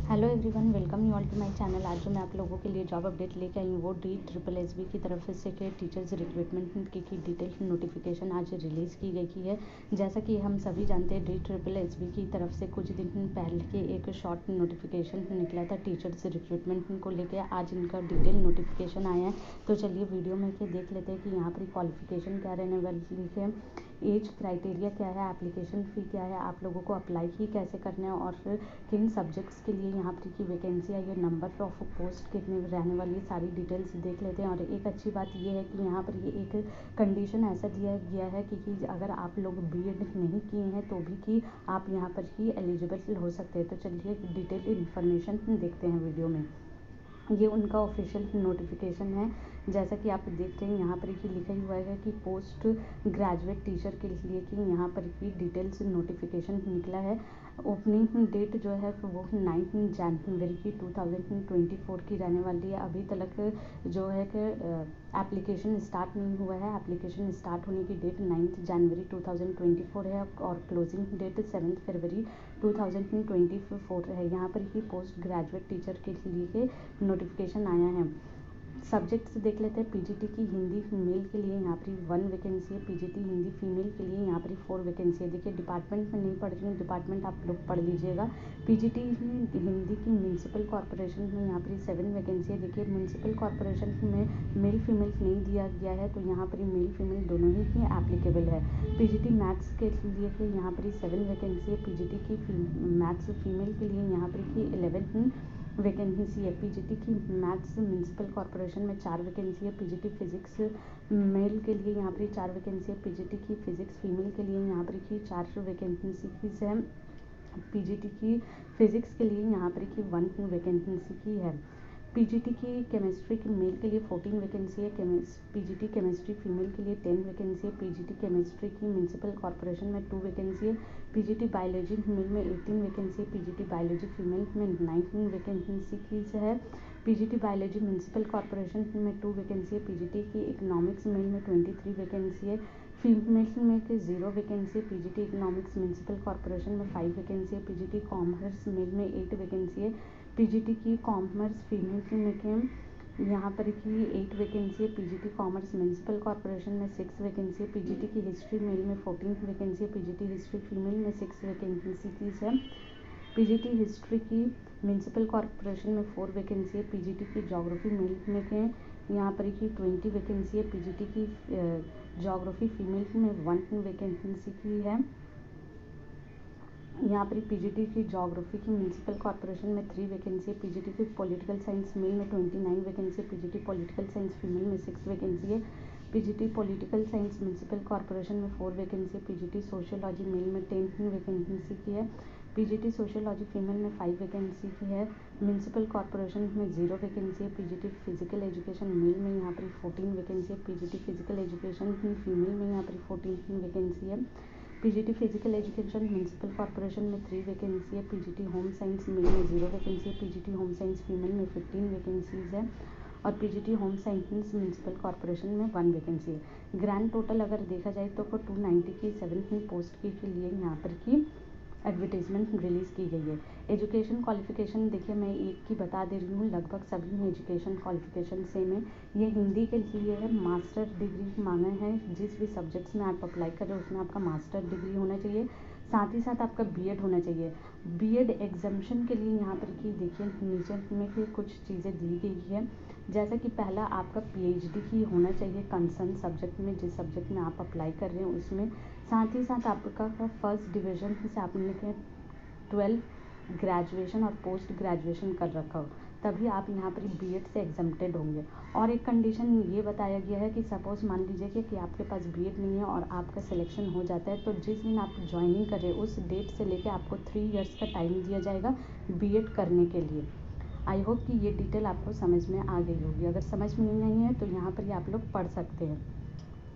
Hello everyone, welcome you all to my channel. आज जो मैं आप लोगों के लिए जॉब अपडेट लेके आई हूँ वो DSSB की तरफ से के टीचर्स रिक्रूटमेंट की डिटेल नोटिफिकेशन आज रिलीज़ की गई है। जैसा कि हम सभी जानते हैं DSSB की तरफ से कुछ दिन पहले के एक शॉर्ट नोटिफिकेशन निकला था टीचर्स रिक्रूटमेंट को लेकर। आज इनका डिटेल नोटिफिकेशन आया है, तो चलिए वीडियो में के देख लेते हैं कि यहाँ पर क्वालिफिकेशन क्या रहने वाली है, एज क्राइटेरिया क्या है, एप्लीकेशन फ़ी क्या है, आप लोगों को अप्लाई ही कैसे करना है और फिर किन सब्जेक्ट्स के लिए यहाँ पर की वैकेंसी है, ये नंबर ऑफ पोस्ट कितने रहने वाली है, सारी डिटेल्स देख लेते हैं। और एक अच्छी बात ये है कि यहाँ पर ये एक कंडीशन ऐसा दिया गया है कि अगर आप लोग B.Ed नहीं किए हैं तो भी कि आप यहाँ पर ही एलिजिबल हो सकते हैं। तो चलिए डिटेल इन्फॉर्मेशन देखते हैं वीडियो में। ये उनका ऑफिशियल नोटिफिकेशन है। जैसा कि आप देख रहे हैं यहाँ पर ही लिखा हुआ है कि पोस्ट ग्रेजुएट टीचर के लिए कि यहाँ पर की डिटेल्स नोटिफिकेशन निकला है। ओपनिंग डेट जो है वो 9 जनवरी की 2024 की रहने वाली है। अभी तक जो है कि एप्लीकेशन स्टार्ट नहीं हुआ है। एप्लीकेशन स्टार्ट होने की डेट 9 जनवरी 2024 है और क्लोजिंग डेट 7 फरवरी 2024 है। यहाँ पर ही पोस्ट ग्रेजुएट टीचर के लिए नोटिफिकेशन आया है। सब्जेक्ट्स देख लेते हैं। PGT की हिंदी मेल के लिए यहाँ पर 1 वैकेंसी है। PGT हिंदी फीमेल के लिए यहाँ पर 4 वैकेंसी है। देखिए डिपार्टमेंट में नहीं पढ़ रही हूँ, डिपार्टमेंट आप लोग पढ़ लीजिएगा। PGT हिंदी की म्यूनसिपल कॉर्पोरेशन में यहाँ पर 7 वैकेंसी है। देखिए म्यूनसिपल कॉर्पोरेशन में मेल फीमेल नहीं दिया गया है, तो यहाँ पर मेल फीमेल दोनों ही एप्लीकेबल है। PGT मैथ्स के लिए यहाँ पर 7 वैकेंसी है। PGT की मैथ्स फीमेल के लिए यहाँ पर 11 वैकेंसी है। PGT की मैथ्स म्यूनसिपल कॉर्पोरेशन में 4 वैकेंसी है। PGT फिजिक्स मेल के लिए यहाँ पर 4 वैकेंसी है। PGT की फिजिक्स फीमेल के लिए यहाँ पर 4 वैकेंसीज है। PGT की फिजिक्स के लिए यहाँ पर 1 वैकेंसी की है। PGT की केमिस्ट्री की मेल के लिए 14 वैकेंसी है। PGT केमिस्ट्री फीमेल के लिए 10 वैकेंसी है। PGT केमिस्ट्री की म्यूनसिपल कॉर्पोरेशन में 2 वैकेंसी है। PGT बायोलॉजी मेल में 18 वैकेंसी है। PGT बायोलॉजी फीमेल में 19 वैकेंसी की है। PGT बायोलॉजी म्यूनसिपल कॉर्पोरेशन में 2 वैकेंसी है। PGT की इकोनॉमिक्स मेल में 23 वैकेंसी है। फीमेल में 0 वैकेंसी है। PGT इकोनॉमिक्स म्यूनसिपल कॉर्पोरेशन में 5 वैकेंसी है। PGT कॉमर्स मेल में 8 वैकेंसी है। PGT की कॉमर्स फीमेल में यहाँ पर की 8 वैकेंसी है। PGT कॉमर्स म्यूनसिपल कॉर्पोरेशन में 6 वैकेंसी है। PGT की हिस्ट्री मेल में 14 वैकेंसी है। PGT हिस्ट्री फीमेल में 6 वैकेंसी की है। PGT हिस्ट्री की म्यूनसिपल कॉर्पोरेशन में 4 वैकेंसी है। PGT की ज्योग्राफी मेल में यहाँ पर की 20 वैकेंसी है। PGT की ज्योग्राफी फीमेल में 1 वैकेंसी की है। यहाँ पर PGT की ज्योग्राफी की म्यूनसिपल कॉर्पोरेशन में 3 वैकेंसी है। PGT की पॉलिटिकल साइंस मेल में 29 वैकेंसी है। PGT पॉलिटिकल साइंस फीमेल में 6 वैकेंसी है। PGT political science municipal corporation में 4 वैकेंसी है। PGT सोशियोलॉजी मेल में 10 वैकेंसी की है। PGT सोशियोलॉजी फीमेल में 5 वैकेंसी की है। म्यूनसिपल कॉर्पोरेशन में 0 वैकेंसी है। PGT फिजिकल एजुकेशन मेल में यहाँ पर 14 वैकेंसी है। PGT फिजिकल एजुकेशन फीमेल में यहाँ पर 14 वैकेंसी है। PGT physical education municipal corporation में 3 वैकेंसी है। PGT होम साइंस मेल में 0 वैकेंसी है। PGT होम साइंस फीमेल में 15 वैकेंसीज है और PGT home science municipal corporation में 1 वैकेंसी है। ग्रैंड टोटल अगर देखा जाए तो 297 पोस्ट के लिए यहाँ पर की एडवर्टीजमेंट रिलीज़ की गई है। एजुकेशन क्वालिफिकेशन देखिए मैं एक की बता दे रही हूँ, लगभग सभी में एजुकेशन क्वालिफिकेशन सेम है। ये हिंदी के लिए है, मास्टर डिग्री मांगा है। जिस भी सब्जेक्ट्स में आप अप्लाई कर रहे हो उसमें आपका मास्टर डिग्री होना चाहिए, साथ ही साथ आपका B.Ed होना चाहिए। B.Ed एग्जामिशन के लिए यहाँ पर की देखिए नीचे में फिर कुछ चीज़ें दी गई है। जैसा कि पहला आपका PhD ही होना चाहिए कंसर्न सब्जेक्ट में, जिस सब्जेक्ट में आप अप्लाई कर रहे हो उसमें। साथ ही साथ आपका फर्स्ट डिवीज़न से आपने 12 ग्रेजुएशन और पोस्ट ग्रेजुएशन कर रखा हो, तभी आप यहाँ पर B.Ed से एग्जम्प्टेड होंगे। और एक कंडीशन ये बताया गया है कि सपोज़ मान लीजिए कि आपके पास B.Ed नहीं है और आपका सिलेक्शन हो जाता है, तो जिस दिन आप ज्वाइनिंग करें उस डेट से लेकर आपको 3 इयर्स का टाइम दिया जाएगा B.Ed करने के लिए। आई होप कि ये डिटेल आपको समझ में आ गई होगी। अगर समझ में नहीं है तो यहाँ पर आप लोग पढ़ सकते हैं।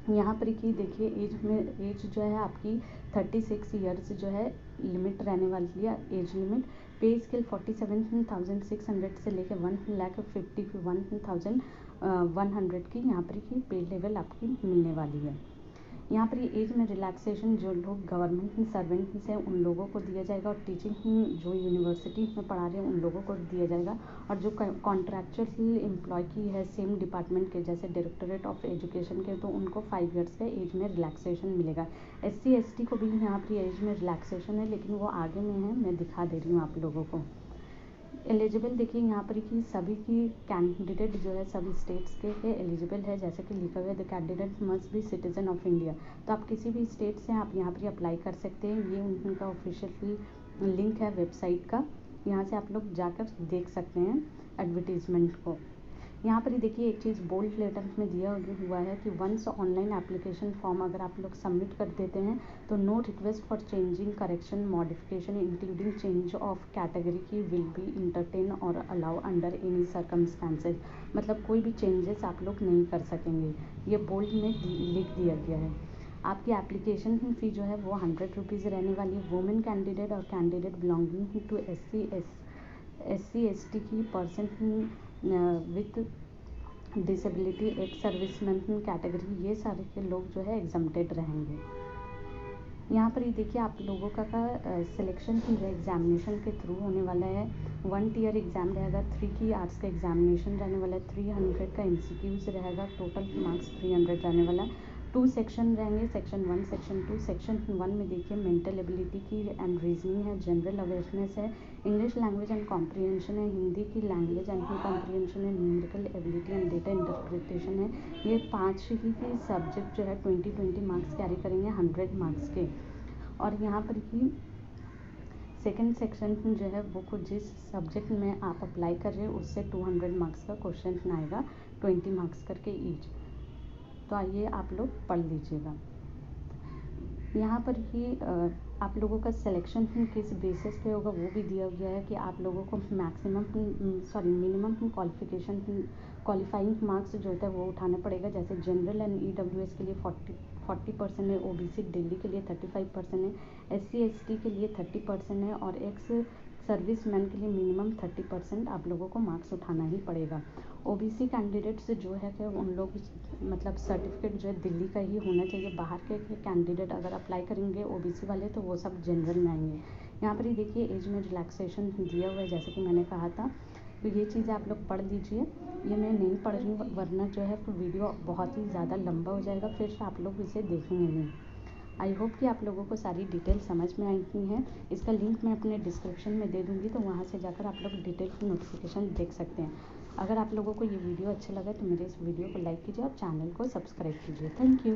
यहाँ पर कि देखिए एज जो है आपकी 36 इयर्स जो है लिमिट रहने वाली है, एज लिमिट। पे स्केल 47,600 से लेकर 1,51,100 की यहाँ पर की पे लेवल आपकी मिलने वाली है। यहाँ पर ये एज में रिलैक्सेशन जो लोग गवर्नमेंट सर्वेंट्स हैं उन लोगों को दिया जाएगा, और टीचिंग जो यूनिवर्सिटी में पढ़ा रहे हैं उन लोगों को दिया जाएगा। और जो कॉन्ट्रैक्चुअल एम्प्लॉय की है सेम डिपार्टमेंट के, जैसे डायरेक्टरेट ऑफ एजुकेशन के, तो उनको 5 ईयर्स का एज में रिलैक्सेशन मिलेगा। SC ST को भी यहाँ पर एज में रिलैक्सेशन है, लेकिन वो आगे में है, मैं दिखा दे रही हूँ आप लोगों को। एलिजिबल देखिए यहाँ पर कि सभी की कैंडिडेट जो है सभी स्टेट्स के एलिजिबल है, जैसे कि लिखा हुआ है the candidate must be citizen of India. तो आप किसी भी स्टेट से आप यहाँ पर अप्लाई कर सकते हैं। ये उनका ऑफिशियल लिंक है वेबसाइट का, यहाँ से आप लोग जाकर देख सकते हैं एडवर्टीजमेंट को। यहाँ पर ही देखिए एक चीज़ बोल्ड लेटर में दिया हुआ है कि वंस ऑनलाइन एप्लीकेशन फॉर्म अगर आप लोग सबमिट कर देते हैं तो no request for changing, correction, modification including change of category की विल बी इंटरटेन और अलाउ अंडर एनी सर्कमस्टांसेस। मतलब कोई भी चेंजेस आप लोग नहीं कर सकेंगे, ये बोल्ड में लिख दिया गया है। आपकी एप्लीकेशन फ़ी जो है वो 100 रुपीज़ रहने वाली है। वुमेन कैंडिडेट और candidate belonging to SC ST की person with disability, ex serviceman category, ये सारे के लोग जो है एग्जम्प्टेड रहेंगे। यहाँ पर ये देखिए आप लोगों का सिलेक्शन जो एग्जामिनेशन के थ्रू होने वाला है। 1 ईयर एग्ज़ाम रहेगा, 3 की आर्ट्स का एग्जामिनेशन रहने वाला है, 300 का MCQs रहेगा, टोटल मार्क्स 300 रहने वाला है। 2 सेक्शन रहेंगे, सेक्शन 1 सेक्शन 2। सेक्शन 1 में देखिए मेंटल एबिलिटी की एंड रीजनिंग है, जनरल अवेयरनेस है, इंग्लिश लैंग्वेज एंड कॉम्प्रिहेंशन है, हिंदी की लैंग्वेज एंड कॉम्प्रिहेंशन है, numerical ability and data interpretation है। ये 5 ही की सब्जेक्ट जो है 20 मार्क्स कैरी करेंगे 100 मार्क्स के। और यहाँ पर ही सेकेंड सेक्शन जो है वो कुछ जिस सब्जेक्ट में आप अप्लाई कर रहे हो उससे 200 मार्क्स का क्वेश्चन आएगा, 20 मार्क्स करके ईच। तो आइए आप लोग पढ़ लीजिएगा। यहाँ पर ही आप लोगों का सिलेक्शन किस बेसिस पे होगा वो भी दिया गया है कि आप लोगों को मिनिमम क्वालिफाइंग मार्क्स जो होता है वो उठाना पड़ेगा। जैसे जनरल एंड EWS के लिए 40% है, OBC दिल्ली के लिए 35% है, SC ST के लिए 30% है, और एक्स सर्विसमैन के लिए मिनिमम 30% आप लोगों को मार्क्स उठाना ही पड़ेगा। OBC कैंडिडेट्स जो है कि उन लोग मतलब सर्टिफिकेट जो है दिल्ली का ही होना चाहिए। बाहर के कैंडिडेट अगर अप्लाई करेंगे OBC वाले तो वो सब जनरल में आएंगे। यहाँ पर ही देखिए एज में रिलैक्सेशन दिया हुआ है, जैसे कि मैंने कहा था। तो ये चीज़ें आप लोग पढ़ लीजिए, ये मैं नहीं पढ़ रही हूँ वरना जो है वीडियो बहुत ही ज़्यादा लंबा हो जाएगा, फिर आप लोग इसे देखेंगे नहीं। आई होप कि आप लोगों को सारी डिटेल समझ में आई हैं। इसका लिंक मैं अपने डिस्क्रिप्शन में दे दूँगी, तो वहाँ से जाकर आप लोग डिटेल की नोटिफिकेशन देख सकते हैं। अगर आप लोगों को ये वीडियो अच्छा लगा तो मेरे इस वीडियो को लाइक कीजिए और चैनल को सब्सक्राइब कीजिए। Thank you.